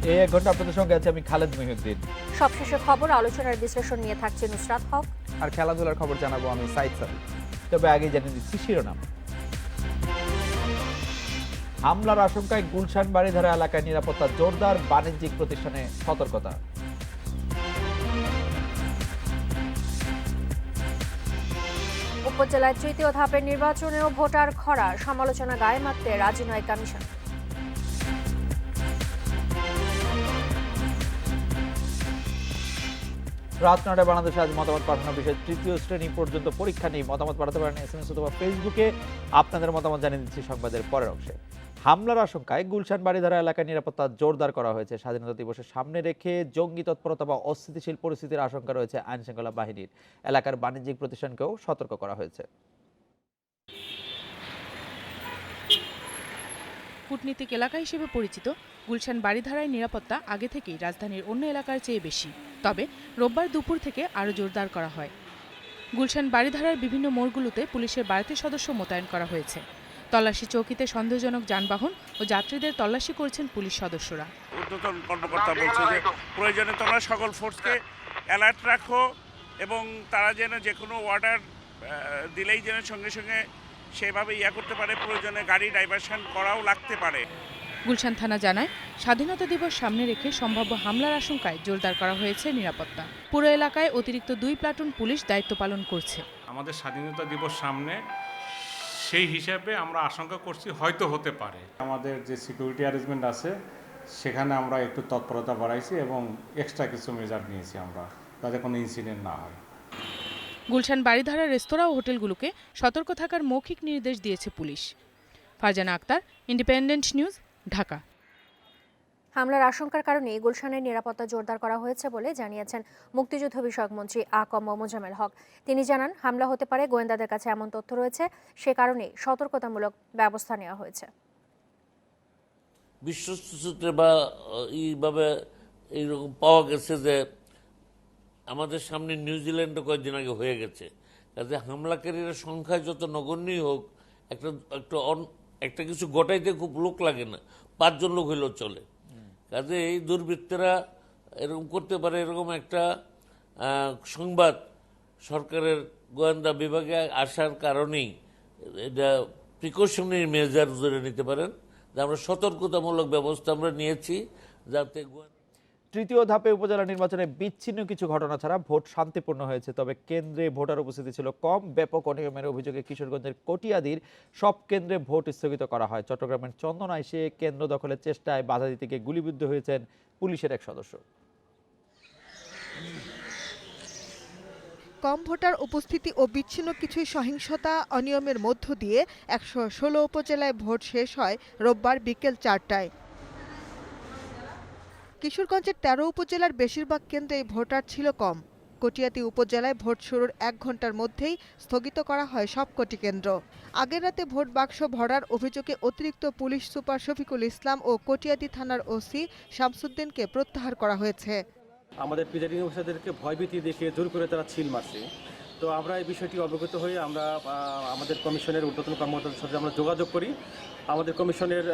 এই 1 ঘন্টা আপনাদের সঙ্গে আছে আমি খালেদ মহিউদ্দিন। সবশেষে খবর আলোচনার বিশ্লেষণ নিয়ে থাকছে নুসরাত হক আর খেলাধুলার খবর জানাবো আমি সাইদ সাবি। তবে আগে জানিয়ে দিচ্ছি শিরোনাম। হামলার আশঙ্কায় গুলশান বাড়িধারা এলাকায় নিরাপত্তা জোরদার, বাণিজ্যিক প্রতিষ্ঠানে সতর্কতা। উপজেলায় তৃতীয় ধাপের নির্বাচনেও ভোটার খরা, সমালোচনা গায়ে মারতে রাজি নয় কমিশন। রাত 9টায় বাংলাদেশে আজ মতামত পাঠানোর বিষয়ে তৃতীয় শ্রেণী পর্যন্ত পরীক্ষা নেই। মতামত পাঠাতে পারেন SMS অথবা ফেসবুকে। আপনাদের মতামত জানিয়ে দিচ্ছি সংবাদের পরের অংশে। হামলার আশঙ্কায় গুলশান বাড়িধারা এলাকায় নিরাপত্তা জোরদার করা হয়েছে। স্বাধীনতা দিবসের সামনে রেখে জঙ্গি তৎপরতা বা অস্থিতিশীল পরিস্থিতির আশঙ্কা রয়েছে আইনশৃঙ্খলা বাহিনীর। এলাকার বাণিজ্যিক প্রতিষ্ঠানকেও সতর্ক করা হয়েছে। কূটনীতিক এলাকা হিসেবে পরিচিত গুলশান বাড়িধারায় নিরাপত্তা আগে থেকেই রাজধানীর অন্য এলাকার চেয়ে বেশি। তবে রোববার দুপুর থেকে আরও জোরদার করা হয়। গুলশান বাড়িধারার বিভিন্ন মোড়গুলোতে পুলিশের বাড়তি সদস্য মোতায়েন করা হয়েছে। তল্লাশি চৌকিতে সন্দেহজনক যানবাহন ও যাত্রীদের তল্লাশি করছেন পুলিশ সদস্যরা। ঊর্ধ্বতন কর্মকর্তা বলছে যে প্রয়োজনে তোমরা সকল ফোর্সকে অ্যালার্ট রাখো এবং তারা যেন যে কোনো অর্ডার দিলেই যেন সঙ্গে সঙ্গে সেভাবে করতে পারে, প্রয়োজনে গাড়ি ডাইভারশন করাও লাগতে পারে। গুলশান থানা জানায়, স্বাধীনতা দিবস সামনে রেখে সম্ভাব্য হামলার আশঙ্কায় জোরদার করা হয়েছে নিরাপত্তা। পুরো এলাকায় অতিরিক্ত 2 প্লাটুন পুলিশ দায়িত্ব পালন করছে। আমাদের স্বাধীনতা দিবস সামনে, সেই হিসাবে আমরা আশঙ্কা করছি হয়তো হতে পারে। আমাদের যে সিকিউরিটি অ্যারেঞ্জমেন্ট আছে সেখানে আমরা একটু তৎপরতা বাড়াইছি এবং এক্সট্রা কিছু মেজার নিয়েছি আমরা, যাতে কোনো ইনসিডেন্ট না হয়। গুলশান বাড়িধারার রেস্তোরাঁ ও হোটেলগুলোকে সতর্ক থাকার মৌখিক নির্দেশ দিয়েছে পুলিশ। Farzana Akter, Independent news, Dhaka. হামলার আশঙ্কার কারণে গুলশানের নিরাপত্তা জোরদার করা হয়েছে বলে জানিয়েছেন মুক্তিযুদ্ধ বিষয়ক মন্ত্রী আ.ক.ম মোজাম্মেল হক। তিনি জানান, হামলা হতে পারে, গোয়েন্দাদের কাছে এমন তথ্য রয়েছে, সে কারণে সতর্কতামূলক ব্যবস্থা নেওয়া হয়েছে। বিশ্বস্ত সূত্রে বা এইভাবে এইরকম পাওয়া গেছে যে আমাদের সামনে নিউজিল্যান্ডে কয়েকদিন আগে হয়ে গেছে। কাজে হামলাকারীরা সংখ্যায় যত নগণ্যই হোক, একটা কিছু গোটাইতে খুব লোক লাগে না, 5 জন লোক হইলেও চলে। কাজে এই দুর্বৃত্তরা এরকম করতে পারে, এরকম একটা সংবাদ সরকারের গোয়েন্দা বিভাগে আসার কারণেই এটা প্রিকশনারি মেজার ধরে নিতে পারেন যে আমরা সতর্কতামূলক ব্যবস্থা আমরা নিয়েছি যাতে। তৃতীয় ধাপে উপজেলা নির্বাচনে বিচ্ছিন্ন কিছু ঘটনা ছাড়া ভোট শান্তিপূর্ণ হয়েছে। তবে কেন্দ্রে ভোটার উপস্থিতি ছিল কম। ব্যাপক অনিয়মের অভিযোগে কিশোরগঞ্জের কটিয়াদীর সব কেন্দ্রে ভোট স্থগিত করা হয়। চট্টগ্রামের চন্দনা এসে কেন্দ্র দখলের চেষ্টায় বাধা দিতে গিয়ে গুলিবিদ্ধ হয়েছেন পুলিশের এক সদস্য। কম ভোটার উপস্থিতি ও বিচ্ছিন্ন কিছু সহিংসতা অনিয়মের মধ্য দিয়ে 116 উপজেলায় ভোট শেষ হয় রোববার বিকেল 4টায়। কিশোরগঞ্জের 13 উপজেলার বেশিরভাগ কেন্দ্রেই ভোটার ছিল কম। কটিয়াদী উপজেলায় ভোট শুরুর 1 ঘন্টার মধ্যেই স্থগিত করা হয় সবকটি কেন্দ্র। আগের রাতে ভোট বাক্স ভরার অভিযোগে অতিরিক্ত পুলিশ সুপার শফিকুল ইসলাম ও কটিয়াদী থানার ওসি শামসুদ্দিনকে প্রত্যাহার করা হয়েছে। আমাদের প্রিজাইডিং অফিসারদেরকে ভয়ভীতি দেখিয়ে জোর করে তারা ছিল মারছে। তো আমরা এই বিষয়টি অবগত হয়ে আমরা আমাদের কমিশনের ঊর্ধ্বতন কর্মকর্তাদের সাথে আমরা যোগাযোগ করি। আমাদের কমিশনের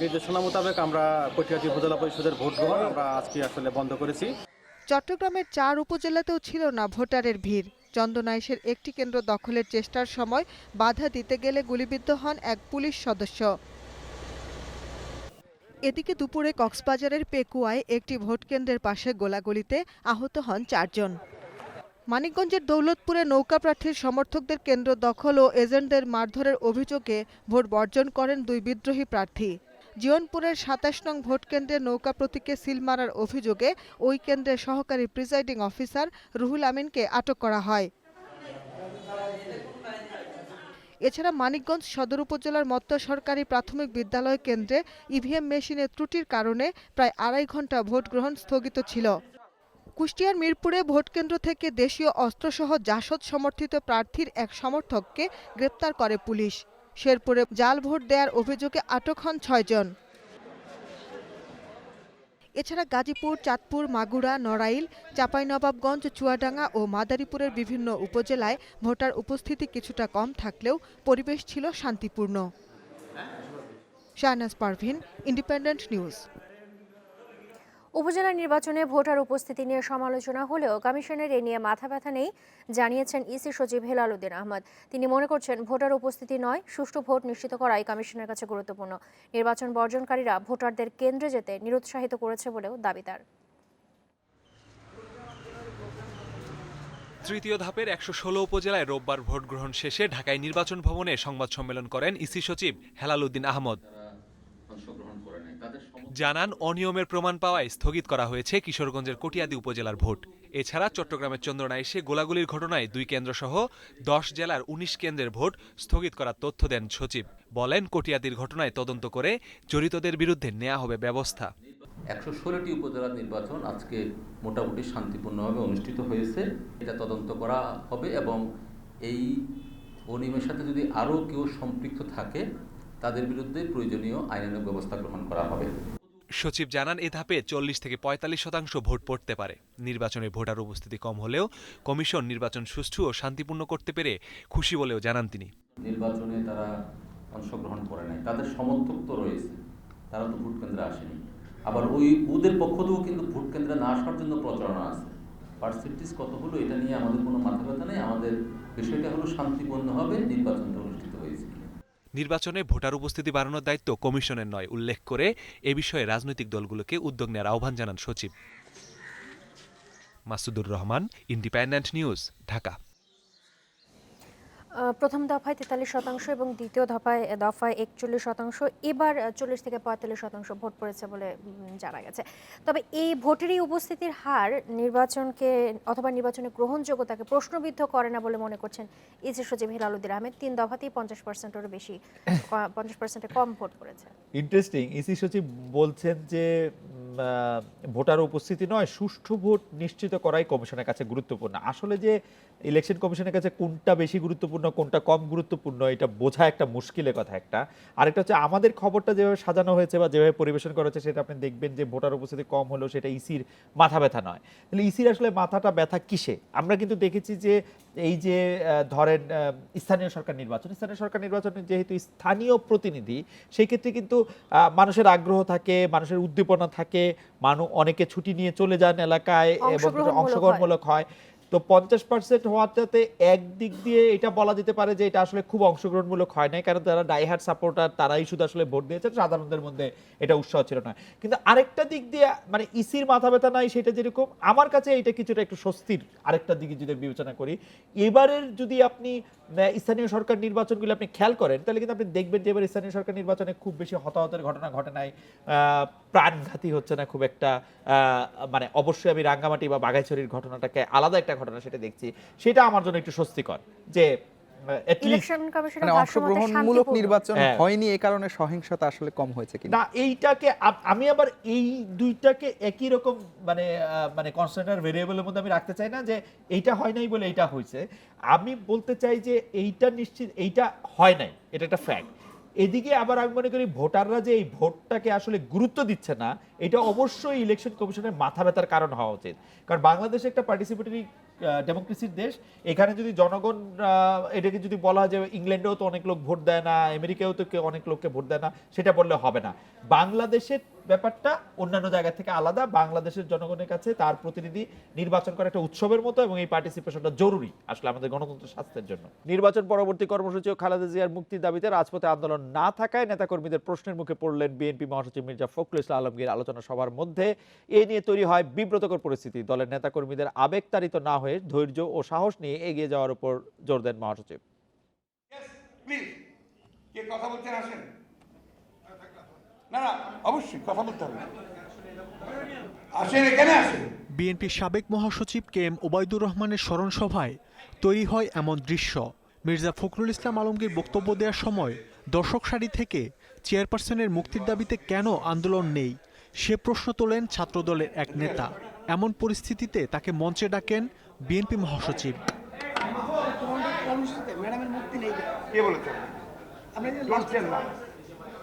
নির্দেশনা মোতাবেক আমরা কটিয়াদী উপজেলা পরিষদের ভোট গ্রহণ আমরা আজকে আসলে বন্ধ করেছি। চট্টগ্রামের 4 উপজেলাতেও ছিল না ভোটারের ভিড়। চন্দনাইশের একটি কেন্দ্র দখলের চেষ্টার সময় বাধা দিতে গেলে গুলিবিদ্ধ হন এক পুলিশ সদস্য। এদিকে দুপুরে কক্সবাজারের পেকুয়ায় একটি ভোটকেন্দ্রের পাশে গোলাগুলিতে আহত হন 4 জন। মানিকগঞ্জের দৌলতপুরে নৌকা প্রার্থীর সমর্থকদের কেন্দ্র দখল ও এজেন্টদের মারধরের অভিযোগে ভোট বর্জন করেন 2 বিদ্রোহী প্রার্থী। জীবনপুরের 27 নং ভোটকেন্দ্রে নৌকা প্রতীকে সিল মারার অভিযোগে ওই কেন্দ্রের সহকারী প্রিজাইডিং অফিসার রুহুল আমিনকে আটক করা হয়। এছাড়া মানিকগঞ্জ সদর উপজেলার মত্ত সরকারি প্রাথমিক বিদ্যালয় কেন্দ্রে ইভিএম মেশিনের ত্রুটির কারণে প্রায় 2.5 ঘন্টা ভোট গ্রহণ স্থগিত ছিল। কুষ্টিয়ার মিরপুরে ভোটকেন্দ্র থেকে দেশীয় অস্ত্রসহ জাসদ সমর্থিত প্রার্থীর এক সমর্থককে গ্রেপ্তার করে পুলিশ। শেরপুরে জাল ভোট দেওয়ার অভিযোগে আটক হন 6 জন। এছাড়া গাজীপুর, চাঁদপুর, মাগুরা, নড়াইল, চাঁপাইনবাবগঞ্জ, চুয়াডাঙ্গা ও মাদারীপুরের বিভিন্ন উপজেলায় ভোটার উপস্থিতি কিছুটা কম থাকলেও পরিবেশ ছিল শান্তিপূর্ণ। Shahnaz Parvin, Independent News. উপজেলা নির্বাচনে ভোটার উপস্থিতি নিয়ে সমালোচনা হলেও কমিশনের এ নিয়ে মাথা ব্যথা নেই জানিয়েছেন ইসি সচিব হেলাল উদ্দিন আহমদ। তিনি মনে করছেন ভোটার উপস্থিতি নয়, সুষ্ঠু ভোট নিশ্চিত করাই কমিশনের কাছে গুরুত্বপূর্ণ। নির্বাচন বর্জনকারীরা ভোটারদের কেন্দ্রে যেতে নিরুৎসাহিত করেছে বলেও দাবি তার। তৃতীয় ধাপের ১১৬ উপজেলায় রোববার ভোট গ্রহণ শেষে ঢাকায় নির্বাচন ভবনে সংবাদ সম্মেলন করেন ইসি সচিব হেলাল উদ্দিন আহমদ। জানান, অনিয়মের প্রমাণ পাওয়ায় স্থগিত করা হয়েছে কিশোরগঞ্জের কটিয়াদি উপজেলার ভোট। এছাড়া চট্টগ্রামের চন্দনা এসে গোলাগুলির ঘটনায় 2 কেন্দ্রসহ 10 জেলার 19 কেন্দ্রের ভোট স্থগিত করার তথ্য দেন সচিব। বলেন, কটিয়াদির ঘটনায় তদন্ত করে জড়িতদের বিরুদ্ধে নেওয়া হবে ব্যবস্থা। ১১৬টি উপজেলার নির্বাচন আজকে মোটামুটি শান্তিপূর্ণভাবে অনুষ্ঠিত হয়েছে। এটা তদন্ত করা হবে এবং এই অনিয়মের সাথে যদি আরও কেউ সম্পৃক্ত থাকে তাদের বিরুদ্ধে প্রয়োজনীয় আইনানুগ ব্যবস্থা গ্রহণ করা হবে। সচিব জানান, এ ধাপে 40 থেকে 45% ভোট পড়তে পারে। নির্বাচনে ভোটার উপস্থিতি কম হলেও কমিশন নির্বাচন সুষ্ঠু ও শান্তিপূর্ণ করতে পেরে খুশি বলেও জানান তিনি। নির্বাচনে তারা অংশগ্রহণ করে নাই, তাদের সমর্থক তো রয়েছে, তারা তো ভোট কেন্দ্রে আসেনি। আবার ওদের পক্ষ থেকেও কিন্তু ভোট কেন্দ্রে না আসার জন্য প্রচারণা আছে। পার্সেন্টেজ কত হলো এটা নিয়ে আমাদের কোনো মাথা ব্যথা নেই। আমাদের বিষয়টা হলো শান্তিপূর্ণভাবে নির্বাচনটা অনুষ্ঠিত হয়েছে। নির্বাচনে ভোটার উপস্থিতি বাড়ানোর দায়িত্ব কমিশনের নয় উল্লেখ করে এ বিষয়ে রাজনৈতিক দলগুলোকে উদ্যোগ নেওয়ার আহ্বান জানান সচিব। Masudur Rahman, independent news, Dhaka. প্রথম দফায় 43% এবং দ্বিতীয় দফায় 41%। এবার 40 থেকে 45% ভোট পড়েছে বলে জানা গেছে। তবে এই ভোটেরই উপস্থিতির হার নির্বাচনকে অথবা নির্বাচনের গ্রহণযোগ্যতাকে প্রশ্নবিদ্ধ করে না বলে মনে করছেন ইসি সচিব হেলাল উদ্দিন আহমেদ। 3 দফাতেই 50%-এরও বেশি, 50%-এর কম ভোট পড়েছে। ইন্টারেস্টিং, ইসি সচিব বলছেন যে ভোটার উপস্থিতি নয়, সুষ্ঠু ভোট নিশ্চিত করাই কমিশনের কাছে গুরুত্বপূর্ণ। আসলে যে ইলেকশন কমিশনের কাছে কোনটা বেশি গুরুত্বপূর্ণ কোনটা কম গুরুত্বপূর্ণ এটা বোঝা একটা মুশকিলের কথা একটা। আরেকটা হচ্ছে আমাদের খবরটা যেভাবে সাজানো হয়েছে বা যেভাবে পরিবেশন করা হচ্ছে সেটা আপনি দেখবেন যে ভোটার উপস্থিতি কম হলেও সেটা ইসির মাথা ব্যথা নয়। তাহলে ইসির আসলে মাথাটা ব্যথা কিসে? আমরা কিন্তু দেখেছি যে এই যে ধরেন স্থানীয় সরকার নির্বাচনে যেহেতু স্থানীয় প্রতিনিধি, সেই ক্ষেত্রে কিন্তু মানুষের আগ্রহ থাকে, মানুষের উদ্দীপনা থাকে, অনেকে ছুটি নিয়ে চলে যান এলাকায় এবং অংশগ্রহণমূলক হয়। তো 50% হওয়াটাতে একদিক দিয়ে এটা বলা যেতে পারে যে এটা আসলে খুব অংশগ্রহণমূলক হয় নাই, কারণ যারা ডাইহার্ড সাপোর্টার তারাই শুধু আসলে ভোট দিয়েছেন, সাধারণদের মধ্যে এটা উৎসাহ ছিল না। কিন্তু আরেকটা দিক দিয়ে মানে ইসির মাথা ব্যথা নাই সেটা যেরকম, আমার কাছে এটা কিছুটা একটু স্বস্তির আরেকটা দিকে যদি বিবেচনা করি। এবারের যদি আপনি স্থানীয় সরকার নির্বাচনগুলো আপনি খেয়াল করেন তাহলে কিন্তু আপনি দেখবেন যে এবার স্থানীয় সরকার নির্বাচনে খুব বেশি হতাহতের ঘটনা ঘটে নাই, প্রাণঘাতী হচ্ছে না খুব একটা। মানে অবশ্যই আমি রাঙ্গামাটি বা বাঘাইছড়ির ঘটনাটাকে আলাদা একটা ঘটনা সেটা দেখছি, সেটা আমার জন্য একটু স্বস্তিকর যে অংশগ্রহণমূলক নির্বাচন হয়নি, এই কারণে সহিংসতা আসলে কম হয়েছে কিনা না। এইটাকে আমি আবার এই দুইটাকে একই রকম মানে কনস্ট্যান্ট ভেরিয়েবলের মধ্যে আমি রাখতে চাই না যে এইটা হয় নাই বলে এইটা হয়েছে। আমি বলতে চাই যে এইটা নিশ্চিত এইটা হয় নাই, এটা একটা ফ্যাক্ট। এদিকে আবার আমি মনে করি ভোটাররা যে এই ভোটটাকে আসলে গুরুত্ব দিচ্ছে না, এটা অবশ্যই ইলেকশন কমিশনের মাথা ব্যথার কারণ হওয়া উচিত। কারণ বাংলাদেশ একটা পার্টিসিপেটরি ডেমোক্রেসির দেশ। এখানে যদি জনগণ এটাকে যদি বলা হয় যে ইংল্যান্ডেও তো অনেক লোক ভোট দেয় না, আমেরিকাও তো অনেক লোককে ভোট দেয় না, সেটা বললে হবে না। বাংলাদেশের ব্যাপারটা অন্যান্য জায়গা থেকে আলাদা। বাংলাদেশের জনগণের কাছে তার প্রতিনিধি নির্বাচন করা একটা উৎসবের মতো এবং এই পার্টিসিপেশনটা জরুরি আসলে আমাদের গণতন্ত্র স্বাস্থ্যের জন্য। নির্বাচন পরবর্তী কর্মসূচি ও খালেদা জিয়ার মুক্তির দাবিতে রাজপথে আন্দোলন না থাকায় নেতাকর্মীদের প্রশ্নের মুখে পড়লেন বিএনপি মহাসচিব মির্জা ফখরুল ইসলাম আলমগীর। আলোচনা সভার মধ্যে এ নিয়ে তৈরি হয় বিব্রতকর পরিস্থিতি। দলের নেতাকর্মীদের আবেগতাড়িত না হয়ে ধৈর্য ও সাহস নিয়ে এগিয়ে যাওয়ার উপর জোর দেন মহাসচিব। কথা বলছেন আসেন। না অবশ্যই কথা বলতে হবে, আসেন এখানে আসেন। বিএনপির সাবেক মহাসচিব কে এম ওবায়দুর রহমানের স্মরণ সভায় তৈরি হয় এমন দৃশ্য। মির্জা ফখরুল ইসলাম আলমগীর বক্তব্য দেওয়ার সময় দর্শক সারি থেকে চেয়ারপারসনের মুক্তির দাবিতে কেন আন্দোলন নেই সে প্রশ্ন তোলেন ছাত্রদলের এক নেতা। এমন পরিস্থিতিতে তাকে মঞ্চে ডাকেন বিএনপি মহাসচিব।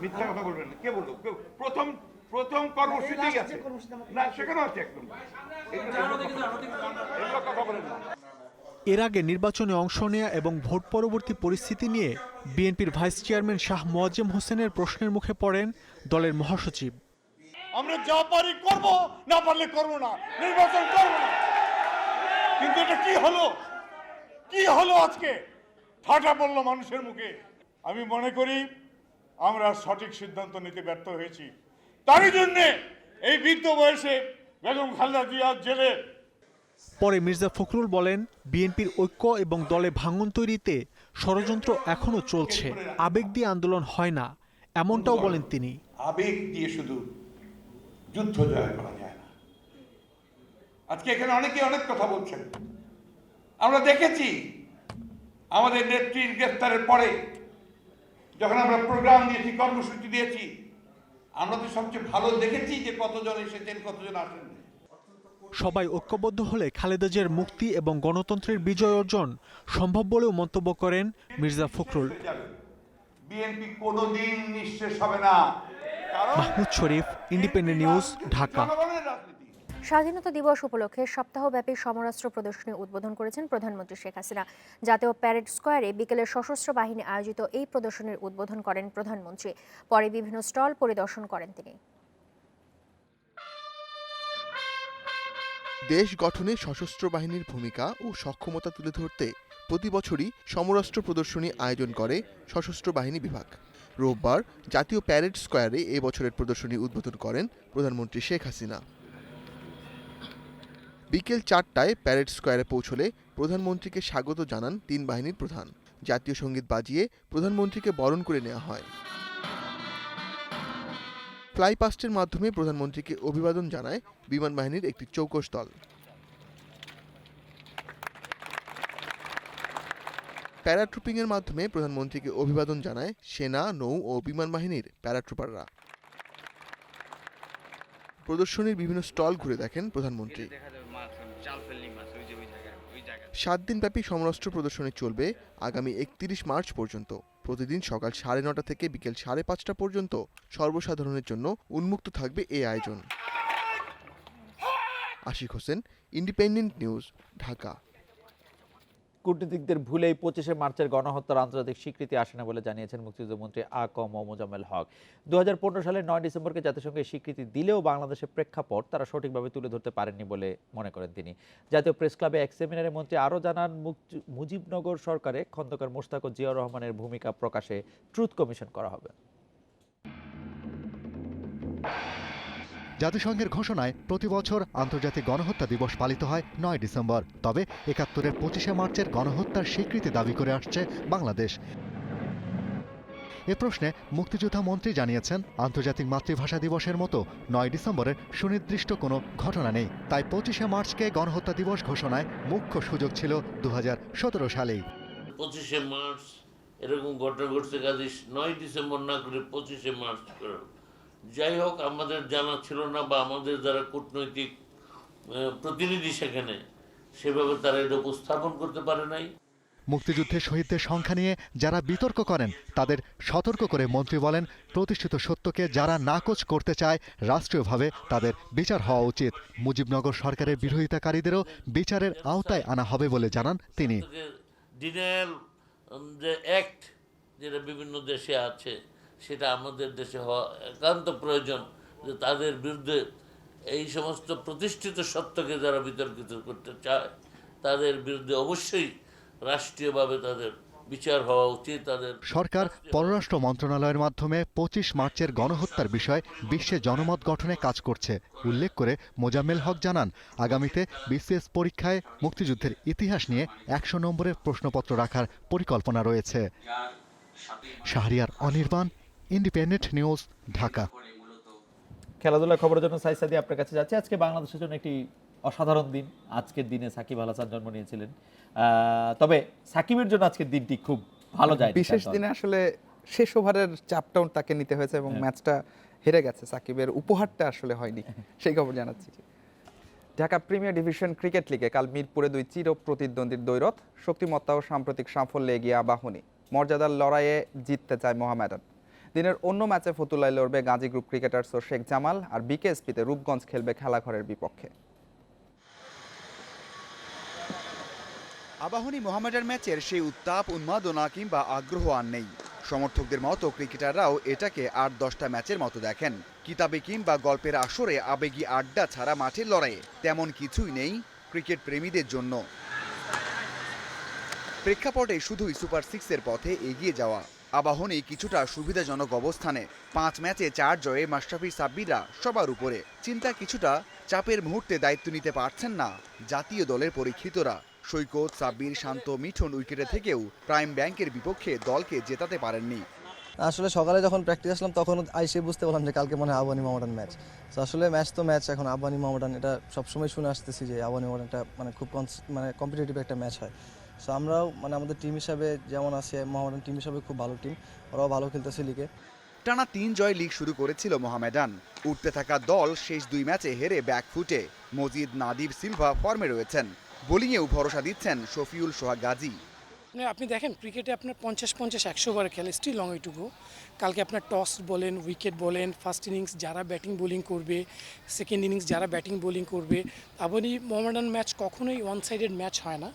মিথ্যা কথা বলবেন না। কে বললো? প্রথম কর্মসূচি আছে না, সেখানে আছে একদম। এর আগে নির্বাচনে অংশ নেয়া এবং ভোট পরবর্তী পরিস্থিতি নিয়ে বিএনপির ভাইস চেয়ারম্যান শাহ মোয়াজ্জেম হোসেনের প্রশ্নের মুখে পড়েন দলের মহাসচিব। আমরা যা পারি করব, না পারলে করব না, নির্বাচন করব না। কিন্তু এটা কি হলো, কি হলো আজকে? ঠাটা পড়লো মানুষের মুখে। আমি মনে করি আমরা সঠিক সিদ্ধান্ত নিতে ব্যর্থ হয়েছি। তারই জন্যে এই বৃদ্ধ বয়সে বেগম খালেদা জিয়া জেলে। পরে মির্জা ফখরুল বলেন, বিএনপির ঐক্য এবং দলে ভাঙন তৈরিতে ষড়যন্ত্র এখনো চলছে, আবেগ দিয়ে আন্দোলন হয় না, এমনটাও বলেন তিনি। আবেগ দিয়ে শুধু যুদ্ধ জয় করা যায় না। আজকে এখানে অনেকে অনেক কথা বলছেন। আমরা দেখেছি আমাদের নেত্রীর গ্রেফতারের পরে যখন আমরা প্রোগ্রাম দিয়েছি, কর্মসূচি দিয়েছি, আমরা তো সবচেয়ে ভালো দেখেছি যে কতজন এসেছেন, কতজন আসেন। সবাই ঐক্যবদ্ধ হলে খালেদা জিয়ার মুক্তি এবং গণতন্ত্রের বিজয় অর্জন সম্ভব বলেও মন্তব্য করেন মির্জা ফখরুল। বিএনপি কোনোদিন নিঃশেষ হবে না। মাহমুদ শরীফ, ইন্ডিপেন্ডেন্ট নিউজ, ঢাকা। স্বাধীনতা দিবস উপলক্ষে সপ্তাহব্যাপী সমরাস্ত্র প্রদর্শনী উদ্বোধন করেছেন প্রধানমন্ত্রী শেখ হাসিনা। জাতীয় প্যারেড স্কোয়ারে বিকেলে সশস্ত্র বাহিনী আয়োজিত এই প্রদর্শনীর উদ্বোধন করেন প্রধানমন্ত্রী। পরে বিভিন্ন স্টল পরিদর্শন করেন তিনি। দেশ গঠনে সশস্ত্র বাহিনীর ভূমিকা ও সক্ষমতা তুলে ধরতে প্রতি বছরই সমরাস্ত্র প্রদর্শনী আয়োজন করে সশস্ত্র বাহিনী বিভাগ। রোববার জাতীয় প্যারেড স্কোয়ারে এ বছরের প্রদর্শনী উদ্বোধন করেন প্রধানমন্ত্রী শেখ হাসিনা। বিকেল 4টায় প্যারেড স্কোয়ারে পৌঁছলে প্রধানমন্ত্রীকে স্বাগত জানান তিন বাহিনীর প্রধান। জাতীয় সঙ্গীত বাজিয়ে প্রধানমন্ত্রীকে বরণ করে নেওয়া হয়। ফ্লাইপাস্টের মাধ্যমে প্রধানমন্ত্রীকে অভিবাদন জানায় বিমান বাহিনীর একটি চৌকস দল। প্যারাট্রুপিংয়ের মাধ্যমে প্রধানমন্ত্রীকে অভিবাদন জানায় সেনা, নৌ ও বিমান বাহিনীর প্যারাট্রুপাররা। প্রদর্শনীর বিভিন্ন স্টল ঘুরে দেখেন প্রধানমন্ত্রী। 7 দিনব্যাপী সমরাস্ত্র প্রদর্শনী চলবে আগামী 31 মার্চ পর্যন্ত। প্রতিদিন সকাল 9:30 থেকে বিকেল 5:30 পর্যন্ত সর্বসাধারণের জন্য উন্মুক্ত থাকবে এই আয়োজন। Ashik Hossain, independent news, Dhaka. কূটনীতিকদের ভুলেই 25শে মার্চের গণহত্যার আন্তর্জাতিক স্বীকৃতি আসে না বলে জানিয়েছেন মুক্তিযুদ্ধমন্ত্রী আ ক ম মোজাম্মেল হক। 2015 সালের 9 ডিসেম্বরকে জাতিসংঘের স্বীকৃতি দিলেও বাংলাদেশের প্রেক্ষাপট তারা সঠিকভাবে তুলে ধরতে পারেননি বলে মনে করেন তিনি। জাতীয় প্রেস ক্লাবে এক সেমিনারে মন্ত্রী আরও জানান, মুজিবনগর সরকারে খন্দকার মোশতাক ও জিয়াউর রহমানের ভূমিকা প্রকাশে ট্রুথ কমিশন করা হবে। জাতিসংঘের ঘোষণায় প্রতি বছর আন্তর্জাতিক গণহত্যা দিবস পালিত হয় 9 ডিসেম্বর। তবে 71-এর 25শে মার্চের গণহত্যার স্বীকৃতি দাবি করে আসছে বাংলাদেশ। এ প্রশ্নে মুক্তিযোদ্ধা মন্ত্রী জানিয়েছেন, আন্তর্জাতিক মাতৃভাষা দিবসের মতো 9 ডিসেম্বরের সুনির্দিষ্ট কোনো ঘটনা নেই। তাই 25শে মার্চকে গণহত্যা দিবস ঘোষণায় মুখ্য সুযোগ ছিল 2017 সালেই। 25শে মার্চ এরকম ঘটনা ঘটছে, কাজে 9 ডিসেম্বর না করে 25শে মার্চ করে। যাই হোক, আমাদের জানা ছিল না বা আমাদের যারা কূটনৈতিক প্রতিনিধি সেখানে সেভাবে তারা এটা উপস্থাপন করতে পারে নাই। মুক্তিযুদ্ধে শহীদদের সংখ্যা নিয়ে যারা বিতর্ক করেন তাদের সতর্ক করে মন্ত্রী বলেন, প্রতিষ্ঠিত সত্যকে যারা নাকচ করতে চায় রাষ্ট্রীয়ভাবে তাদের বিচার হওয়া উচিত। মুজিবনগর সরকারের বিরোধিতাকারীদেরও বিচারের আওতায় আনা হবে বলে জানান তিনি। ডিনায়াল যে অ্যাক্ট যেটা বিভিন্ন দেশে আছে সেটা আমাদের দেশে হওয়া একান্ত প্রয়োজন, যে তাদের বিরুদ্ধে এই সমস্ত প্রতিষ্ঠিত সত্যকে যারা বিতর্কিত করতে চায় তাদের বিরুদ্ধে অবশ্যই রাষ্ট্রীয়ভাবে তাদের বিচার হওয়া উচিত। তাদের সরকার পররাষ্ট্র মন্ত্রণালয়ের মাধ্যমে 25 মার্চের গণহত্যার বিষয়ে বিশ্বে জনমত গঠনে কাজ করছে উল্লেখ করে মোজাম্মেল হক জানান, আগামীতে বিসিএস পরীক্ষায় মুক্তিযুদ্ধের ইতিহাস নিয়ে 100 নম্বরের প্রশ্নপত্র রাখার পরিকল্পনা রয়েছে। Shahriar Anirban, independent news, Dhaka. খেলাধুলার খবরের জন্য সাইসাদি আপনার কাছে যাচ্ছে। আজকে বাংলাদেশের জন্য একটি অসাধারণ দিন। আজকের দিনে সাকিব আল হাসান জন্ম নিয়েছিলেন, তবে সাকিবের জন্য আজকের দিনটি খুব ভালো যায়। বিশেষ দিনে আসলে শেষ ওভারের চাপটাও তাকে নিতে হয়েছে এবং ম্যাচটা হেরে গেছে। সাকিবের উপহারটা আসলে হয়নি, সেই খবর জানাচ্ছি। ঢাকা প্রিমিয়ার ডিভিশন ক্রিকেট লিগে কাল মিরপুরে 2 চির প্রতিদ্বন্দ্বীর দ্বৈরথ। শক্তিমত্তা ও সাম্প্রতিক সাফল্যে এগিয়ে আবাহনী, মর্যাদার লড়াইয়ে জিততে চায় মোহামেডান। দিনের অন্য ম্যাচে ফতুল্লায় লড়বে গাজী গ্রুপ ক্রিকেটার্স ও শেখ জামাল, আর বিকেএসপিতে রূপগঞ্জ খেলবে খেলাঘরের বিপক্ষে। আবাহনী মোহামেডান ম্যাচের সেই উত্তাপ, উন্মাদনা কিংবা আগ্রহ আর নেই। সমর্থকদের মতো ক্রিকেটাররাও এটাকে 8-10টা ম্যাচের মতো দেখেন। কিতাবে কিংবা গল্পের আসরে আবেগী আড্ডা ছাড়া মাঠের লড়াইয়ে তেমন কিছুই নেই ক্রিকেট প্রেমীদের জন্য। প্রেক্ষাপটে শুধুই সুপার 6-এর পথে এগিয়ে যাওয়া। আবাহনী কিছুটা সুবিধাজনক অবস্থানে, 5 ম্যাচে 4 জয়ে মাশরাফি সাব্বিররা সবার উপরে। চিন্তা কিছুটা, চাপের মুহূর্তে দায়িত্ব নিতে পারছেন না জাতীয় দলের পরীক্ষিতরা। সৈকত, সাব্বির, শান্ত, মিঠুন উইকেটে থেকেও প্রাইম ব্যাংকের বিপক্ষে দলকে জেতাতে পারেননি। আসলে সকালে যখন প্র্যাকটিস আসলাম তখন আইসে বুঝতে পারলাম যে কালকে মনে হয় আবাহনী মোহামেডান ম্যাচ। তো আসলে ম্যাচ তো ম্যাচ, এখন আবাহনী মোহামেডান এটা সবসময় শুনে আসতেছি যে আবাহনী মোহামেডানটা খুব কম্পিটিটিভ একটা ম্যাচ হয়। সো আমরাও আমাদের টিম হিসাবে যেমন আছে, মোহামেডান টিম হিসাবে খুব ভালো টিম, ওরাও ভালো খেলতেছে লিগে। টানা 3 জয় লিগ শুরু করেছিল মোহামেডান। উঠতে থাকা দল শেষ 2 ম্যাচে হেরে ব্যাকফুটে। মজিদ, নাদিব, সিলভা ফর্মে রয়েছেন। বোলিংয়েও ভরসা দিচ্ছেন শফিউল সোহাগ গাজী। আপনি দেখেন ক্রিকেটে আপনার 50-50-100 ওভারে খেলে, still long way to go. কালকে আপনার টস বলেন, উইকেট বলেন, ফার্স্ট ইনিংস যারা ব্যাটিং বোলিং করবে, সেকেন্ড ইনিংস যারা ব্যাটিং বোলিং করবে, আবাহনী মোহামেডান ম্যাচ কখনোই ওয়ান সাইডেড ম্যাচ হয় না।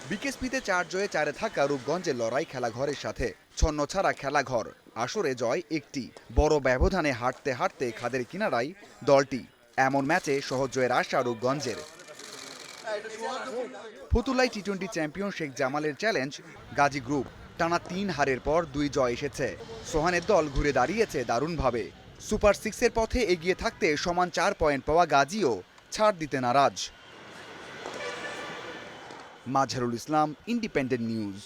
বিকেএসপিতে 4 জয়ে 4-এ থাকা রূপগঞ্জের লড়াই খেলাঘরের সাথে। ছন্ন ছাড়া খেলাঘর, আসরে জয় একটি। বড় ব্যবধানে হাঁটতে হাঁটতে খাদের কিনারায় দলটি। এমন ম্যাচে সহজ জয়ের আশা রূপগঞ্জের। ফতুল্লাই টি-20 চ্যাম্পিয়ন শেখ জামালের চ্যালেঞ্জ গাজী গ্রুপ। টানা 3 হারের পর 2 জয় এসেছে। সোহানের দল ঘুরে দাঁড়িয়েছে দারুণভাবে। সুপার 6-এর পথে এগিয়ে থাকতে সমান 4 পয়েন্ট পাওয়া গাজীও ছাড় দিতে নারাজ। Mazharul Islam, independent news.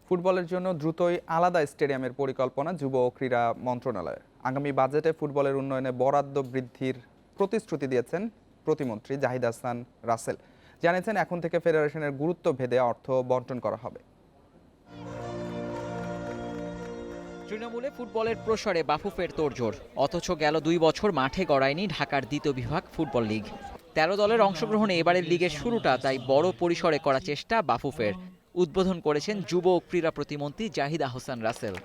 ফুটবলের জন্য দ্রুতই আলাদা স্টেডিয়ামের পরিকল্পনা যুব ও ক্রীড়া মন্ত্রণালয়ের। আগামী বাজেটে ফুটবলের উন্নয়নে বরাদ্দ বৃদ্ধির প্রতিশ্রুতি দিয়েছেন প্রতিমন্ত্রী জাহিদ হাসান রাসেল। জানিয়েছেন এখন থেকে ফেডারেশনের গুরুত্ব ভেদে অর্থ বণ্টন করা হবে। তৃণমূলে ফুটবলের প্রসারে বাফুফের তোড়জোড়, অথচ গেল 2 বছর মাঠে গড়ায়নি ঢাকার দ্বিতীয় বিভাগ ফুটবল লিগ। 13 দলের অংশগ্রহণে এবারের লিগের শুরুটা তাই বড় পরিসরে করার চেষ্টা বাফুফের। উদ্বোধন করেছেন যুব ও ক্রীড়া প্রতিমন্ত্রী জাহিদ আহসান রাসেল।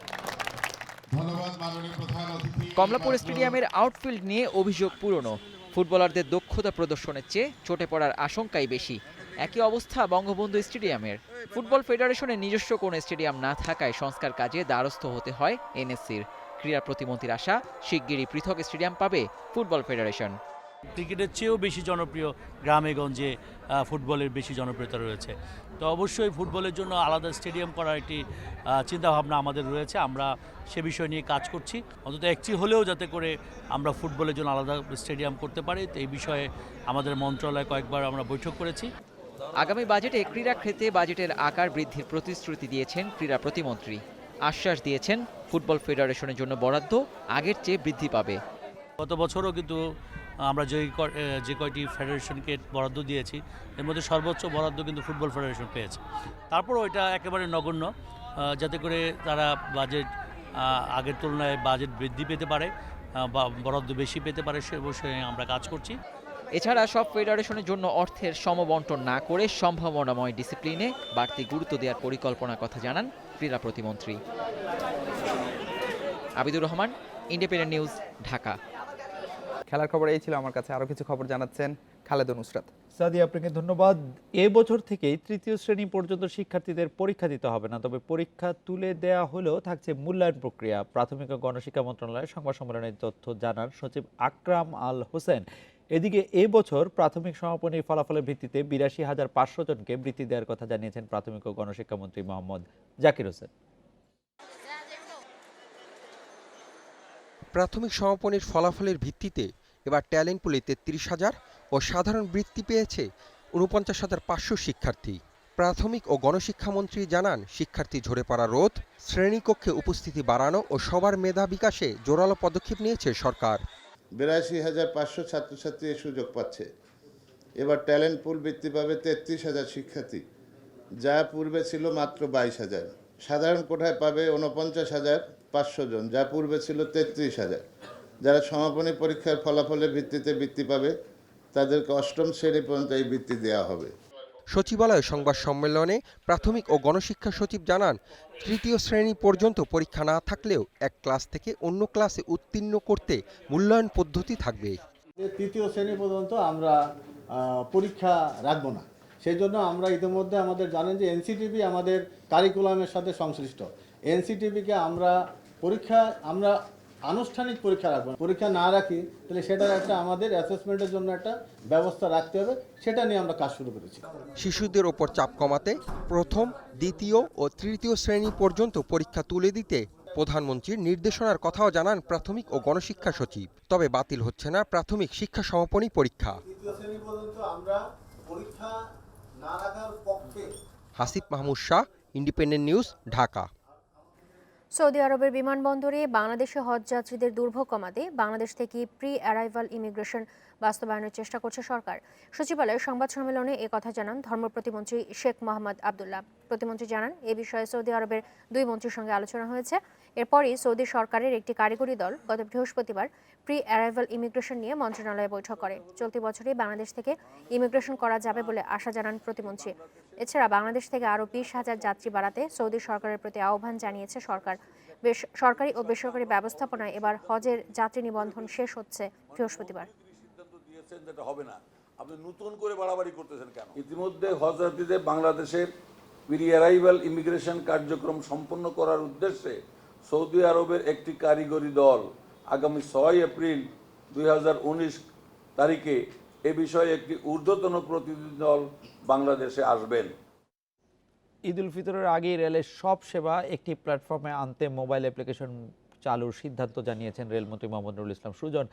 কমলাপুর স্টেডিয়ামের আউটফিল্ড নিয়ে অভিযোগ পুরনো। ফুটবলারদের দক্ষতা প্রদর্শনের চেয়ে চোটে পড়ার আশঙ্কাই বেশি। একই অবস্থা বঙ্গবন্ধু স্টেডিয়ামের। ফুটবল ফেডারেশনের নিজস্ব কোনো স্টেডিয়াম না থাকায় সংস্কার কাজে দ্বারস্থ হতে হয় এনএসসির। ক্রীড়া প্রতিমন্ত্রীর আশা, শিগগিরই পৃথক স্টেডিয়াম পাবে ফুটবল ফেডারেশন। ক্রিকেটের চেয়েও বেশি জনপ্রিয় গ্রামে গঞ্জে ফুটবলের বেশি জনপ্রিয়তা রয়েছে। তো অবশ্যই ফুটবলের জন্য আলাদা স্টেডিয়াম করার একটি চিন্তাভাবনা আমাদের রয়েছে। আমরা সে বিষয় নিয়ে কাজ করছি, অন্তত একটি হলেও যাতে করে আমরা ফুটবলের জন্য আলাদা স্টেডিয়াম করতে পারি। তো এই বিষয়ে আমাদের মন্ত্রণালয়ে কয়েকবার আমরা বৈঠক করেছি। আগামী বাজেটে ক্রীড়া ক্ষেত্রে বাজেটের আকার বৃদ্ধির প্রতিশ্রুতি দিয়েছেন ক্রীড়া প্রতিমন্ত্রী। আশ্বাস দিয়েছেন ফুটবল ফেডারেশনের জন্য বরাদ্দ আগের চেয়ে বৃদ্ধি পাবে। গত বছরও কিন্তু আমরা যে কয়টি ফেডারেশনকে বরাদ্দ দিয়েছি এর মধ্যে সর্বোচ্চ বরাদ্দ কিন্তু ফুটবল ফেডারেশন পেয়েছে। তারপরও এটা একেবারে নগণ্য, যাতে করে তারা বাজেট আগের তুলনায় বাজেট বৃদ্ধি পেতে পারে বা বরাদ্দ বেশি পেতে পারে, সে বিষয়ে আমরা কাজ করছি। এছাড়া সব ফেডারেশনের জন্য অর্থের সমবণ্টন না করে সম্ভাবনাময় ডিসিপ্লিনে বাড়তি গুরুত্ব দেওয়ার পরিকল্পনার কথা জানান ক্রীড়া প্রতিমন্ত্রী। Abidur Rahman, independent news, Dhaka. খেলার খবর এই ছিল, আমার কাছে আরো কিছু খবর জানাচ্ছেন খালেদ নুসরাত। সাদি, আপনাকে ধন্যবাদ। এবছর থেকেই 3য় শ্রেণী পর্যন্ত শিক্ষার্থীদের পরীক্ষা দিতে হবে না, তবে পরীক্ষা তুলে দেয়া হলেও থাকছে মূল্যায়ন প্রক্রিয়া। প্রাথমিক ও গণশিক্ষা মন্ত্রণালয়ের সংবাদ সম্মেলনের তথ্য জানান সচিব আকরাম আল হোসেন। এদিকে এবছর প্রাথমিক সমাপনীর ফলাফলের ভিত্তিতে ৮২,৫০০ জনকে বৃত্তি দেওয়ার কথা জানিয়েছেন প্রাথমিক ও গণশিক্ষা মন্ত্রী মোহাম্মদ জাকির হোসেন। প্রাথমিক সমাপনীর ফলাফলের ভিত্তিতে এবার ট্যালেন্ট পুলে ৩৩,০০০ ও সাধারণ বৃত্তি পেয়েছে ৪৯,৫০০ শিক্ষার্থী। প্রাথমিক ও গণশিক্ষামন্ত্রী জানান, শিক্ষার্থী ঝরে পড়া রোধ, শ্রেণীকক্ষে উপস্থিতি বাড়ানো ও সবার মেধা বিকাশে জোরালো পদক্ষেপ নিয়েছে সরকার। ৮২,৫০০ ছাত্রছাত্রী এই সুযোগ পাচ্ছে। এবার ট্যালেন্ট পুল বৃত্তি পাবে ৩৩,০০০ শিক্ষার্থী, যা পূর্বে ছিল মাত্র ২২,০০০। সাধারণ কোঠায় পাবে ৪৯,৫০০ জন, যা পূর্বে ছিল ৩৩,০০০। যারা সমাপনী পরীক্ষার ফলাফলের ভিত্তিতে বৃত্তি পাবে তাদেরকে ৮ম শ্রেণী পর্যন্ত এই বৃত্তি দেওয়া হবে। সচিবালয় সংবাদ সম্মেলনে প্রাথমিক ও গণশিক্ষা সচিব জানান, ৩য় শ্রেণী পর্যন্ত পরীক্ষা না থাকলেও এক ক্লাস থেকে অন্য ক্লাসে উত্তীর্ণ করতে মূল্যায়ন পদ্ধতি থাকবে। ৩য় শ্রেণী পর্যন্ত আমরা পরীক্ষা রাখবো না। সেই জন্য আমরা ইতিমধ্যে আমাদের জানেন যে এনসিটিভি আমাদের কারিকুলামের সাথে সংশ্লিষ্ট। এনসিটিভিকে আমরা আনুষ্ঠানিক পরীক্ষা রাখবো না। পরীক্ষা না রাখি তাহলে সেটার একটা আমাদের অ্যাসেসমেন্টের জন্য একটা ব্যবস্থা রাখতে হবে, সেটা নিয়ে আমরা কাজ শুরু করেছি। শিশুদের ওপর চাপ কমাতে প্রথম, দ্বিতীয় ও তৃতীয় শ্রেণী পর্যন্ত পরীক্ষা তুলে দিতে প্রধানমন্ত্রীর নির্দেশনার কথাও জানান প্রাথমিক ও গণশিক্ষা সচিব। তবে বাতিল হচ্ছে না প্রাথমিক শিক্ষা সমাপনী পরীক্ষা। তৃতীয় শ্রেণী পর্যন্ত আমরা পরীক্ষা না রাখার পক্ষে। Hasib Mahmud Shah, independent news, Dhaka. Saudi আরবের বিমানবন্দরে বাংলাদেশি হজ যাত্রীদের দুর্ভোগ কমাতে বাংলাদেশ থেকে প্রি অ্যারাইভাল ইমিগ্রেশন বাস্তবায়নের চেষ্টা করছে সরকার। সচিবালয়ের সংবাদ সম্মেলনে একথা জানান ধর্ম প্রতিমন্ত্রী শেখ মোহাম্মদ আবদুল্লাহ। প্রতিমন্ত্রী জানান, এ বিষয়ে সৌদি আরবের 2 মন্ত্রীর সঙ্গে আলোচনা হয়েছে। এরপরই সৌদি সরকারের একটি কারিগরি দল গত বৃহস্পতিবার প্রি অ্যারাইভাল ইমিগ্রেশন নিয়ে মন্ত্রণালয়ে বৈঠক করে। চলতি বছরই বাংলাদেশ থেকে ইমিগ্রেশন করা যাবে বলে আশা জানান প্রতিমন্ত্রী। এছাড়া বাংলাদেশ থেকে আরও 20,000 যাত্রী বাড়াতে সৌদি সরকারের প্রতি আহ্বান জানিয়েছে সরকার। সরকারি ও বেসরকারি ব্যবস্থাপনায় এবার হজের যাত্রী নিবন্ধন শেষ হচ্ছে বৃহস্পতিবার। যেটা হবে না, আপনি নতুন করে বাড়াবাড়ি করতেছেন কেন? ইতিমধ্যে হজ যাত্রীদের বাংলাদেশের প্রি অ্যারাইভাল ইমিগ্রেশন কার্যক্রম সম্পন্ন করার উদ্দেশ্যে সৌদি আরবের একটি কারিগরি দল আগামী 6 এপ্রিল 2019 তারিখে এ বিষয়ে একটি ঊর্ধ্বতন প্রতিনিধি দল বাংলাদেশে আসবেন। ঈদ উল ফিতরের আগে রেলের সব সেবা একটি প্ল্যাটফর্মে আনতে মোবাইল অ্যাপ্লিকেশন চালুর সিদ্ধান্ত জানিয়েছেন রেলমন্ত্রী মোহাম্মদ নুরুল ইসলাম সুজন।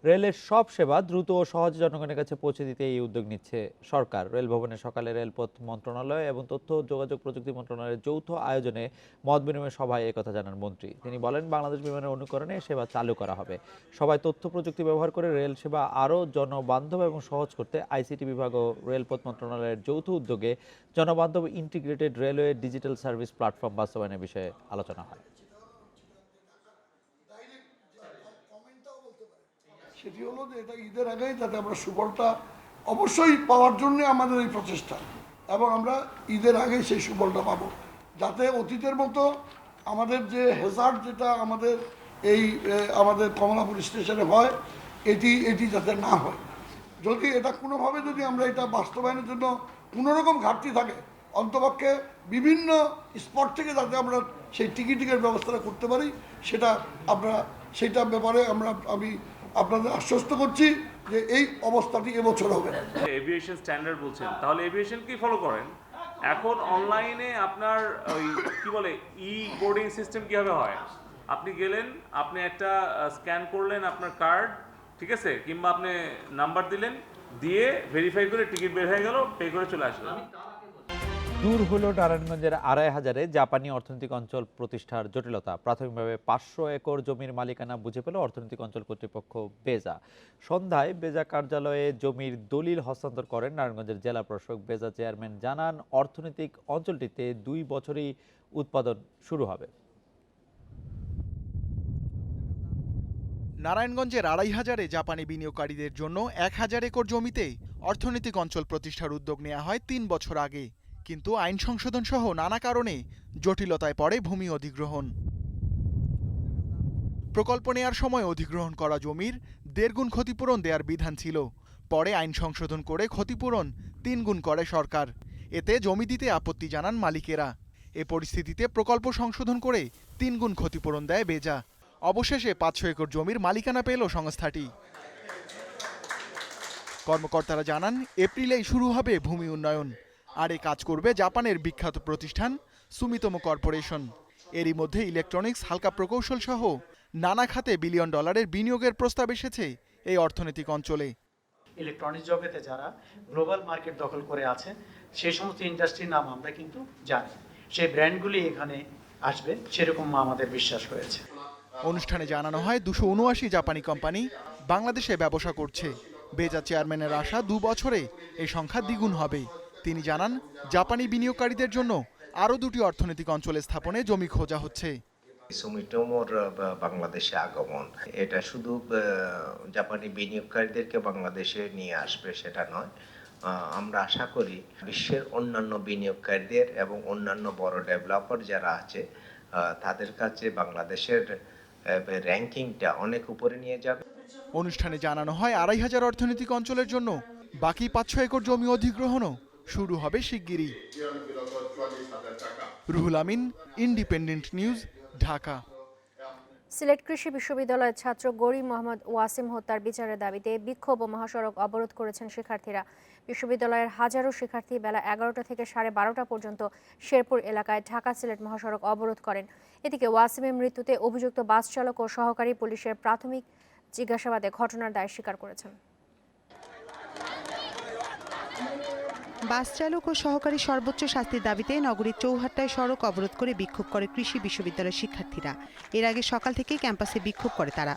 রেলের সব সেবা দ্রুত ও সহজে জনগণের কাছে পৌঁছে দিতে এই উদ্যোগ নিচ্ছে সরকার। রেল ভবনে সকালে রেলপথ মন্ত্রণালয় এবং তথ্য যোগাযোগ প্রযুক্তি মন্ত্রণালয়ের যৌথ আয়োজনে মত বিনিময় সভায় একথা জানান মন্ত্রী। তিনি বলেন, বাংলাদেশ বিমানের অনুকরণে সেবা চালু করা হবে। সবাই তথ্য প্রযুক্তি ব্যবহার করে রেল সেবা আরও জনবান্ধব এবং সহজ করতে আইসিটি বিভাগ ও রেলপথ মন্ত্রণালয়ের যৌথ উদ্যোগে জনবান্ধব integrated railway digital service platform বাস্তবায়নের বিষয়ে আলোচনা হয়। সেটি হলো যে এটা ঈদের আগেই যাতে আমরা সুফলটা অবশ্যই পাওয়ার জন্য আমাদের এই প্রচেষ্টা, এবং আমরা ঈদের আগেই সেই সুফলটা পাবো, যাতে অতীতের মতো আমাদের যে হ্যাজার্ড যেটা আমাদের এই আমাদের কমলাপুর স্টেশনে হয় এটি যাতে না হয়। যদি এটা কোনোভাবে যদি আমরা এটা বাস্তবায়নের জন্য কোনোরকম ঘাটতি থাকে, অন্তপক্ষে বিভিন্ন স্পট থেকে যাতে আমরা সেই টিকিটের ব্যবস্থাটা করতে পারি, সেটার ব্যাপারে আমি আপনাদের আশ্বস্ত করছি যে এই অবস্থাটি এবছর হবে। এভিয়েশন স্ট্যান্ডার্ড বলছেন, তাহলে এভিয়েশন কি ফলো করেন? এখন অনলাইনে আপনার ওই কি বলে বোর্ডিং সিস্টেম কিভাবে হয়? আপনি গেলেন, আপনি একটা স্ক্যান করলেন আপনার কার্ড, ঠিক আছে, কিংবা আপনি নাম্বার দিলেন, দিয়ে ভেরিফাই করে টিকিট বের হয়ে গেল, পে করে চলে আসলেন। দূর হলো নারায়ণগঞ্জের 2,500 জাপানি অর্থনৈতিক অঞ্চল প্রতিষ্ঠার জটিলতা। প্রাথমিকভাবে 500 একর জমির মালিকানা বুঝে পেল অর্থনৈতিক অঞ্চল কর্তৃপক্ষ বেজা। সন্ধ্যায় বেজা কার্যালয়ে জমির দলিল হস্তান্তর করেন নারায়ণগঞ্জের জেলা প্রশাসক। বেজা চেয়ারম্যান জানান, অর্থনৈতিক অঞ্চলটিতে 2 বছরেই উৎপাদন শুরু হবে। নারায়ণগঞ্জের 2,500 জাপানি বিনিয়োগকারীদের জন্য 1,000 একর জমিতে অর্থনৈতিক অঞ্চল প্রতিষ্ঠার উদ্যোগ নেওয়া হয় 3 বছর আগে, কিন্তু আইন সংশোধন সহ নানা কারণে জটিলতায় পড়ে ভূমি অধিগ্রহণ। প্রকল্প নেয়ার সময় অধিগ্রহণ করা জমির 1.5 গুণ ক্ষতিপূরণ দেওয়ার বিধান ছিল। পরে আইন সংশোধন করে ক্ষতিপূরণ 3 গুণ করে সরকার। এতে জমি দিতে আপত্তি জানান মালিকেরা। এ পরিস্থিতিতে প্রকল্প সংশোধন করে 3 গুণ ক্ষতিপূরণ দেয় বেজা। অবশেষে 500 একর জমির মালিকানা পেল সংস্থাটি। কর্মকর্তারা জানান, এপ্রিলেই শুরু হবে ভূমি উন্নয়ন। আর এ কাজ করবে জাপানের বিখ্যাত প্রতিষ্ঠান সুমিতোমো কর্পোরেশন। এরই মধ্যে ইলেকট্রনিক্স, হালকা প্রকৌশল সহ নানা খাতে $1 বিলিয়ন বিনিয়োগের প্রস্তাব এসেছে এই অর্থনৈতিক অঞ্চলে। ইলেকট্রনিক্স জগতে যারা গ্লোবাল মার্কেট দখল করে আছে সেই সমস্ত ইন্ডাস্ট্রির নাম আমরা কিন্তু জানি, সেই ব্র্যান্ডগুলি এখানে আসবে সেরকম আমাদের বিশ্বাস হয়েছে। অনুষ্ঠানে জানানো হয় 279 জাপানি কোম্পানি বাংলাদেশে ব্যবসা করছে। বেজা চেয়ারম্যানের আশা 2 বছরে এই সংখ্যা দ্বিগুণ হবে। তিনি জানান, জাপানি বিনিয়োগকারীদের জন্য আরও 2টি অর্থনৈতিক অঞ্চলে স্থাপনে জমি খোঁজা হচ্ছে। সুমিটোমোর বাংলাদেশে আগমন এটা শুধু জাপানি বিনিয়োগকারীদেরকে বাংলাদেশে নিয়ে আসবে সেটা নয়, আমরা আশা করি বিশ্বের অন্যান্য বিনিয়োগকারীদের এবং অন্যান্য বড় ডেভেলপার যারা আছে তাদের কাছে বাংলাদেশের র্যাঙ্কিংটা অনেক উপরে নিয়ে যাবে। অনুষ্ঠানে জানানো হয় 2,500 অর্থনৈতিক অঞ্চলের জন্য বাকি 500 একর জমি অধিগ্রহণও শুরু হবে শিগগিরই। Ruhul Amin, independent news, Dhaka. সিলেট কৃষি বিশ্ববিদ্যালয়ের ছাত্র গরিব মোহাম্মদ ওয়াসিম হত্যার বিচারের দাবিতে বিক্ষোভ ও মহাসড়ক অবরোধ করেছেন শিক্ষার্থীরা। বিশ্ববিদ্যালয়ের হাজারো শিক্ষার্থী বেলা 11টা থেকে 12:30 পর্যন্ত শেরপুর এলাকায় ঢাকা সিলেট মহাসড়ক অবরোধ করেন। এদিকে ওয়াসিমের মৃত্যুতে অভিযুক্ত বাস চালক ও সহকারী পুলিশের প্রাথমিক জিজ্ঞাসাবাদে ঘটনার দায় স্বীকার করেছেন। বাস চালক ও সহকারী সর্বোচ্চ শাস্তির দাবিতে নগরীর চৌহাট্টায় সড়ক অবরোধ করে বিক্ষোভ করে কৃষি বিশ্ববিদ্যালয়ের শিক্ষার্থীরা। এর আগে সকাল থেকেই ক্যাম্পাসে বিক্ষোভ করে তারা।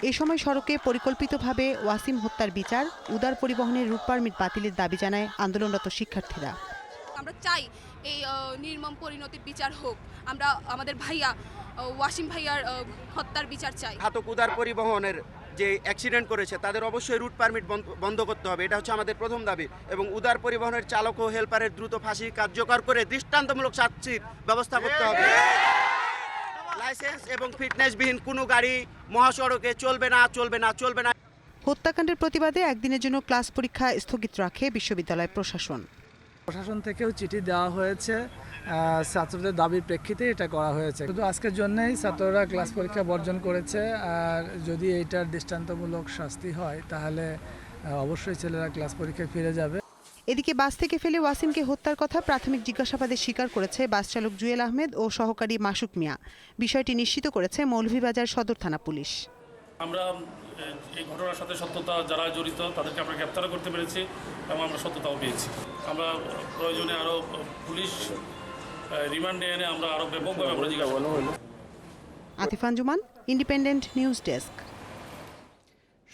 এ সময় সড়কে পরিকল্পিতভাবে ওয়াসিম হত্যার বিচার, উদার পরিবহনের রুট পারমিট বাতিলের দাবি জানায় আন্দোলনরত শিক্ষার্থীরা। আমরা চাই এই নির্মম পরিণতির বিচার হোক। আমরা আমাদের ভাইয়া ওয়াসিম ভাইয়ার হত্যার বিচার চাই। ঘাতক উদার পরিবহনের যে অ্যাক্সিডেন্ট করেছে তাদের অবশ্যই রুট পারমিট বন্ধ করতে হবে, এটা হচ্ছে আমাদের প্রথম দাবি। এবং উদার পরিবহনের চালক ও হেল্পারের দ্রুত ফাঁসি কার্যকর করে দৃষ্টান্তমূলক শাস্তির ব্যবস্থা করতে হবে। লাইসেন্স এবং ফিটনেসবিহীন কোনো গাড়ি মহাসড়কে চলবে না। হত্যাকাণ্ডের প্রতিবাদে একদিনের জন্য ক্লাস পরীক্ষা স্থগিত রাখে বিশ্ববিদ্যালয় প্রশাসন। প্রশাসন থেকেও চিঠি দেওয়া হয়েছে, ছাত্রদের দাবির প্রেক্ষিতে এটা করা হয়েছে। শুধু আজকের জন্যই ছাত্ররা ক্লাস পরীক্ষা বর্জন করেছে। আর যদি এইটার দৃষ্টান্তমূলক শাস্তি হয় তাহলে অবশ্যই ছেলেরা ক্লাস পরীক্ষায় ফিরে যাবে। এদিকে বাস থেকে ফেলে ওয়াসিমকে হত্যার কথা প্রাথমিক জিজ্ঞাসাবাদে স্বীকার করেছে বাস চালক জুয়েল আহমেদ ও সহকারী মাসুক মিয়া। বিষয়টি নিশ্চিত করেছে মৌলভীবাজার সদর থানা পুলিশ। আমরা এই ঘটনার সাথে সত্যতা যারা জড়িত তাদেরকে আমরা গ্রেপ্তার করতে পেরেছি এবং আমরা সত্যতাও পেয়েছি। আমরা প্রয়োজনে আরও পুলিশ রিমান্ডে এনে আমরা আরও ব্যাপকভাবে আমরা জিজ্ঞাসাবাদ করব। Atifan Zuman, independent news desk.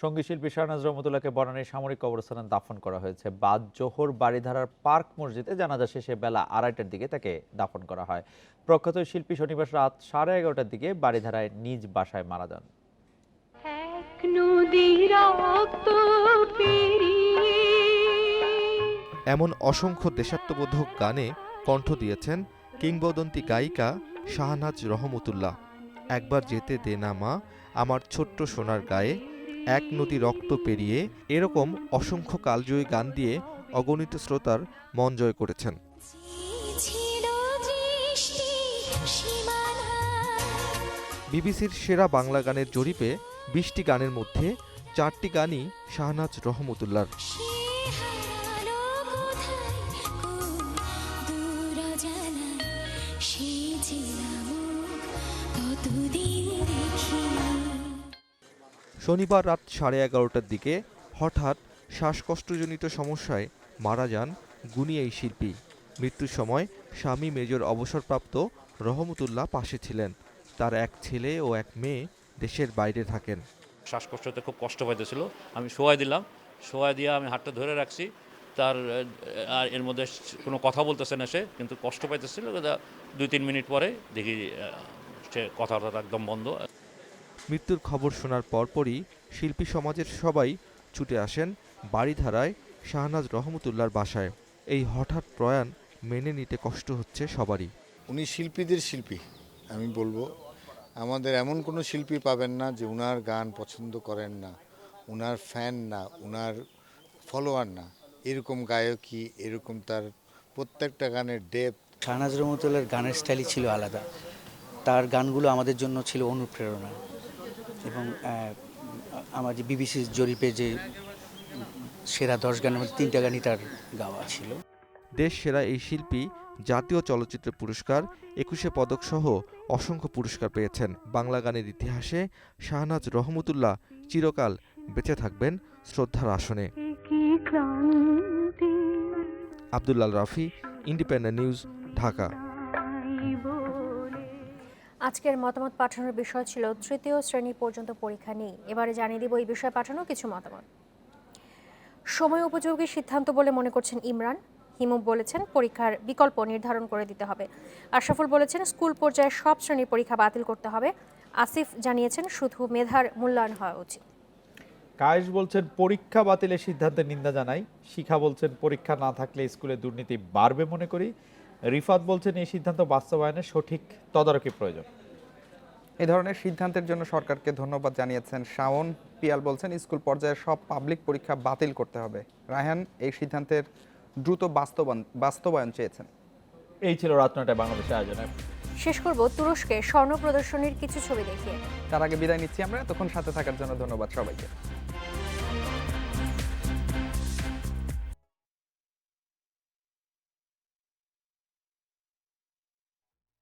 সঙ্গী শিল্পী শাহনাজ রহমতুল্লাহকে বনানীর সামরিক কবরস্থানে দাফন করা হয়েছে। বাদ জোহর বাড়িধারার পার্ক মসজিদে জানাজা শেষে বেলা 2:30টার দিকে তাকে দাফন করা হয়। প্রখ্যাত শিল্পী শনিবার রাত 11:30টার দিকে বাড়িধারায় নিজ বাসায় মারা যান। এমন অসংখ্য দেশাত্মবোধক গানে কণ্ঠ দিয়েছেন কিংবদন্তি গায়িকা শাহনাজ রহমতুল্লাহ। একবার যেতে দে না মা, আমার ছোট্ট সোনার গায়ে, এক নদী রক্ত পেরিয়ে, এরকম অসংখ্য কালজয়ী গান দিয়ে অগণিত শ্রোতার মন জয় করেছেন। বিবিসির সেরা বাংলা গানের জরিপে 20টি গানের মধ্যে 4টি গানই শাহনাজ রহমতুল্লাহর। শনিবার রাত 11:30টার দিকে হঠাৎ শ্বাসকষ্টজনিত সমস্যায় মারা যান গুণী এই শিল্পী। মৃত্যুর সময় স্বামী মেজর অবসরপ্রাপ্ত রহমতুল্লাহ পাশে ছিলেন। তার এক ছেলে ও এক মেয়ে দেশের বাইরে থাকেন। শ্বাসকষ্টতে খুব কষ্ট পাইতেছিল, আমি শোয়াই দিলাম, শোয়াই দিয়ে আমি হাতটা ধরে রাখছি। তার আর এর মধ্যে কোনো কথা বলতেছে না সে, কিন্তু কষ্ট পাইতেছিল। 2-3 মিনিট পরে দেখি সে কথাটা একদম বন্ধ। মৃত্যুর খবর শোনার পরপরই শিল্পী সমাজের সবাই ছুটে আসেন বাড়িধারায় শাহনাজ রহমতুল্লাহর বাসায়। এই হঠাৎ প্রয়াণ মেনে নিতে কষ্ট হচ্ছে সবারই। উনি শিল্পীদের শিল্পী, আমি বলবো আমাদের এমন কোনো শিল্পী পাবেন না যে উনার গান পছন্দ করেন না, উনার ফ্যান না, উনার ফলোয়ার না। এরকম গায়কই, এরকম তার প্রত্যেকটা গানের ডেপথ। শাহনাজ রহমতুল্লাহর গানের স্টাইলই ছিল আলাদা। তার গানগুলো আমাদের জন্য ছিল অনুপ্রেরণা। এবং আমার যে বিবিসির জরিপে যে সেরা 10 গানের মধ্যে 3টা গানই তার গাওয়া ছিল। দেশ সেরা এই শিল্পী জাতীয় চলচ্চিত্র পুরস্কার, 21 পদক সহ অসংখ্য পুরস্কার পেয়েছেন। বাংলা গানের ইতিহাসে শাহনাজ রহমতুল্লাহ চিরকাল বেঁচে থাকবেন শ্রদ্ধার আসনে। Abdullah Rafi, independent news, Dhaka. আজকের মতামত পাঠানোর বিষয় ছিল তৃতীয় শ্রেণী পর্যন্ত পরীক্ষা নেই। এবারে জানিয়ে দিব এই বিষয়ে পাঠানো কিছু মতামত। সময় উপযোগী সিদ্ধান্ত বলে মনে করছেন ইমরান। হিমু বলেছেন পরীক্ষার বিকল্প নির্ধারণ করে দিতে হবে। আশরাফুল বলেছেন স্কুল পর্যায়ে সব শ্রেণীর পরীক্ষা বাতিল করতে হবে। আসিফ জানিয়েছেন শুধু মেধার মূল্যায়ন হওয়া উচিত। কায়েস বলছেন পরীক্ষা বাতিলের সিদ্ধান্তের নিন্দা জানাই। শিখা বলছেন পরীক্ষা না থাকলে স্কুলে দুর্নীতি বাড়বে মনে করি। রিফাত বলছেন এই সিদ্ধান্ত বাস্তবায়নে সঠিক তদারকি প্রয়োজন। এই ধরনের সিদ্ধান্তের জন্য সরকারকে ধন্যবাদ জানিয়েছেন শাওন। পিয়াল বলছেন স্কুল পর্যায়ে সব পাবলিক পরীক্ষা বাতিল করতে হবে। রায়হান এই সিদ্ধান্তের দ্রুত বাস্তবায়ন চেয়েছেন। এই ছিল রাত 9টায় বাংলাদেশের আয়োজনে। শেষ করব তুরস্কে স্বর্ণ প্রদর্শনীর কিছু ছবি দেখিয়ে। তার আগে বিদায় নিচ্ছি আমরা, তখন সাথে থাকার জন্য ধন্যবাদ সবাইকে।